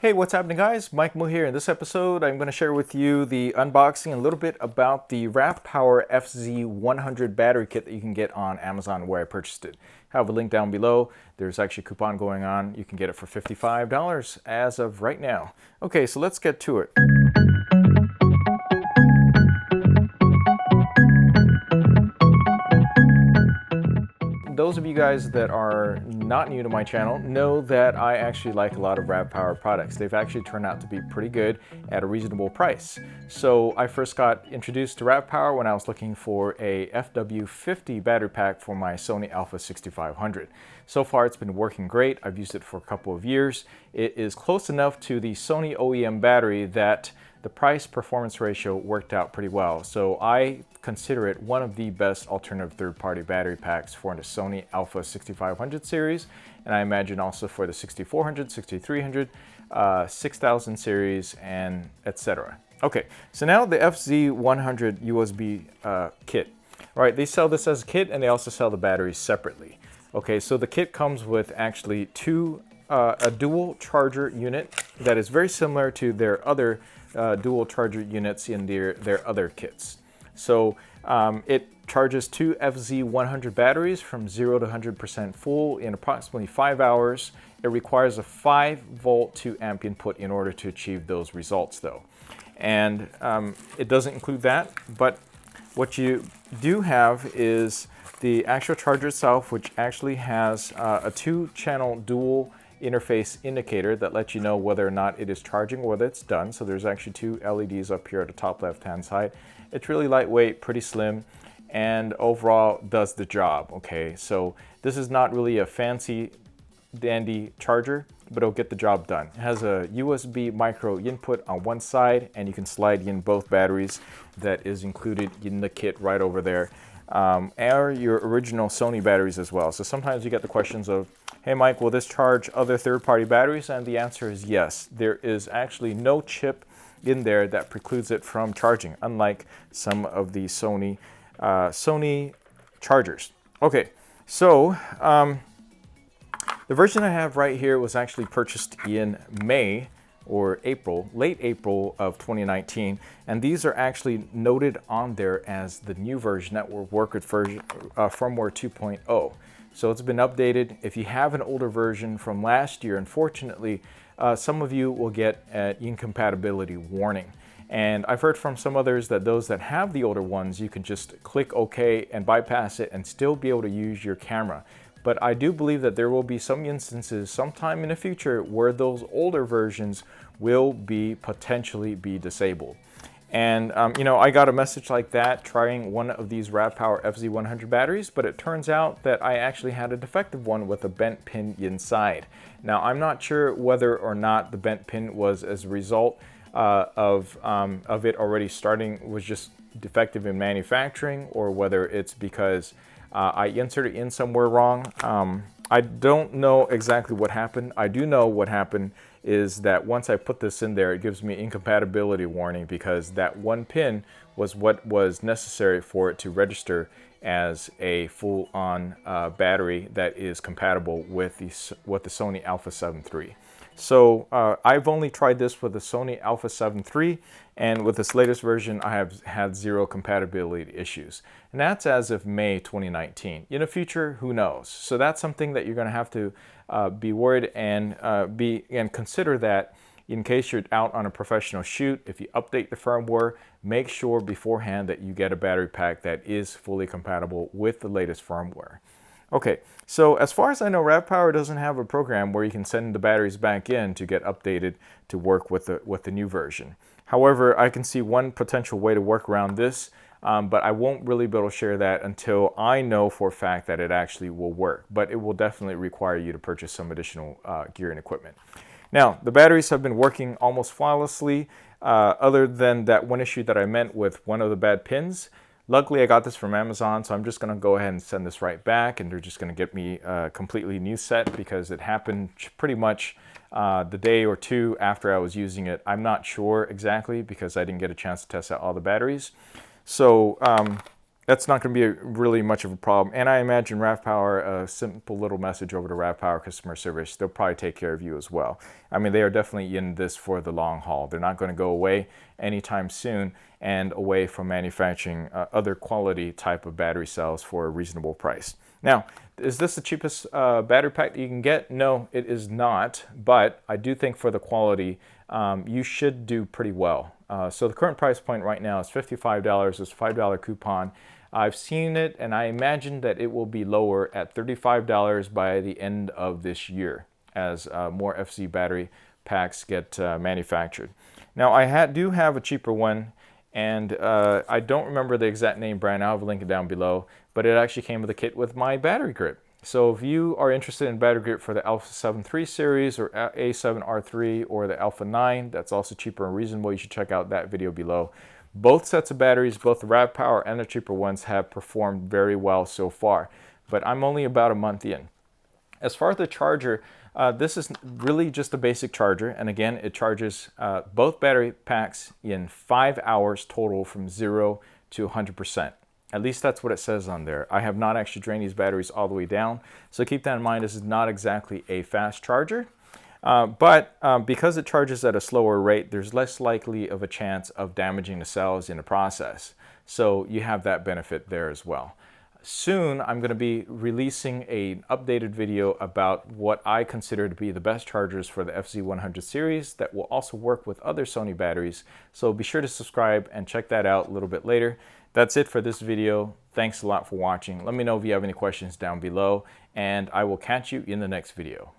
Hey, what's happening guys? Mike Mo here. In this episode, I'm going to share with you the unboxing and a little bit about the Ravpower FZ-100 battery kit that you can get on Amazon where I purchased it. I have a link down below. There's actually a coupon going on. You can get it for $55 as of right now. Okay, so let's get to it. Those of you guys that are not new to my channel know that I actually like a lot of Ravpower products. They've actually turned out to be pretty good at a reasonable price. So I first got introduced to Ravpower when I was looking for a FW50 battery pack for my Sony Alpha 6500. So far it's been working great. I've used it for a couple of years. It is close enough to the Sony OEM battery that the price-performance ratio worked out pretty well. So I consider it one of the best alternative third-party battery packs for the Sony Alpha 6500 series, and I imagine also for the 6400, 6300, 6000 series, and etc. Okay, so now the FZ-100 USB kit. All right, they sell this as a kit, and they also sell the batteries separately. Okay, so the kit comes with actually a dual charger unit that is very similar to their other dual charger units in their other kits. So it charges two FZ-100 batteries from 0 to 100% full in approximately 5 hours. It requires a 5-volt 2-amp input in order to achieve those results though. And it doesn't include that, but what you do have is the actual charger itself, which actually has a 2-channel dual interface indicator that lets you know whether or not it is charging or whether it's done. So there's actually 2 LEDs up here at the top left-hand side. It's really lightweight, pretty slim, and overall does the job, okay? So this is not really a fancy dandy charger, but it'll get the job done. It has a USB micro input on one side, and you can slide in both batteries that is included in the kit right over there. Or your original Sony batteries as well. So sometimes you get the questions of, hey Mike, will this charge other third-party batteries? And the answer is yes. There is actually no chip in there that precludes it from charging, unlike some of the Sony chargers. Okay, so the version I have right here was actually purchased in May or April, late April of 2019, and these are actually noted on there as the new version that will work with firmware 2.0. So it's been updated. If you have an older version from last year, unfortunately, some of you will get an incompatibility warning. And I've heard from some others that those that have the older ones, you can just click OK and bypass it and still be able to use your camera. But I do believe that there will be some instances sometime in the future where those older versions will potentially be disabled. And you know, I got a message like that trying one of these Ravpower FZ-100 batteries, but it turns out that I actually had a defective one with a bent pin inside. Now, I'm not sure whether or not the bent pin was as a result of it already was just defective in manufacturing, or whether it's because I inserted in somewhere wrong. I don't know exactly what happened. I do know what happened is that once I put this in there, it gives me incompatibility warning because that one pin was what was necessary for it to register as a full-on battery that is compatible with the Sony Alpha 7 III. So I've only tried this with the Sony Alpha 7 III, and with this latest version I have had 0 compatibility issues. And that's as of May 2019. In the future, who knows? So that's something that you're going to have to be worried and consider that in case you're out on a professional shoot. If you update the firmware, make sure beforehand that you get a battery pack that is fully compatible with the latest firmware. Okay, so as far as I know, Ravpower doesn't have a program where you can send the batteries back in to get updated to work with the new version. However, I can see one potential way to work around this, but I won't really be able to share that until I know for a fact that it actually will work. But it will definitely require you to purchase some additional gear and equipment. Now, the batteries have been working almost flawlessly, other than that one issue that I meant with one of the bad pins. Luckily, I got this from Amazon, so I'm just going to go ahead and send this right back, and they're just going to get me a completely new set because it happened pretty much the day or two after I was using it. I'm not sure exactly because I didn't get a chance to test out all the batteries. So that's not going to be really much of a problem. And I imagine Ravpower, a simple little message over to Ravpower customer service, they'll probably take care of you as well. I mean, they are definitely in this for the long haul. They're not going to go away anytime soon and away from manufacturing other quality type of battery cells for a reasonable price. Now, is this the cheapest battery pack that you can get? No, it is not, but I do think for the quality, you should do pretty well. So the current price point right now is $55. It's a $5 coupon. I've seen it, and I imagine that it will be lower at $35 by the end of this year as more FZ battery packs get manufactured. Now, I do have a cheaper one, and I don't remember the exact name brand. I'll link it down below, but it actually came with a kit with my battery grip. So if you are interested in battery grip for the Alpha 7 III series or A7R3 or the Alpha 9, that's also cheaper and reasonable. You should check out that video below. Both sets of batteries, both the Ravpower and the cheaper ones, have performed very well so far, but I'm only about a month in. As far as the charger, this is really just a basic charger, and again, it charges both battery packs in 5 hours total from 0 to 100%. At least that's what it says on there. I have not actually drained these batteries all the way down, so keep that in mind. This is not exactly a fast charger, but because it charges at a slower rate, there's less likely of a chance of damaging the cells in the process. So you have that benefit there as well. Soon, I'm going to be releasing an updated video about what I consider to be the best chargers for the FZ-100 series that will also work with other Sony batteries. So be sure to subscribe and check that out a little bit later. That's it for this video. Thanks a lot for watching. Let me know if you have any questions down below, and I will catch you in the next video.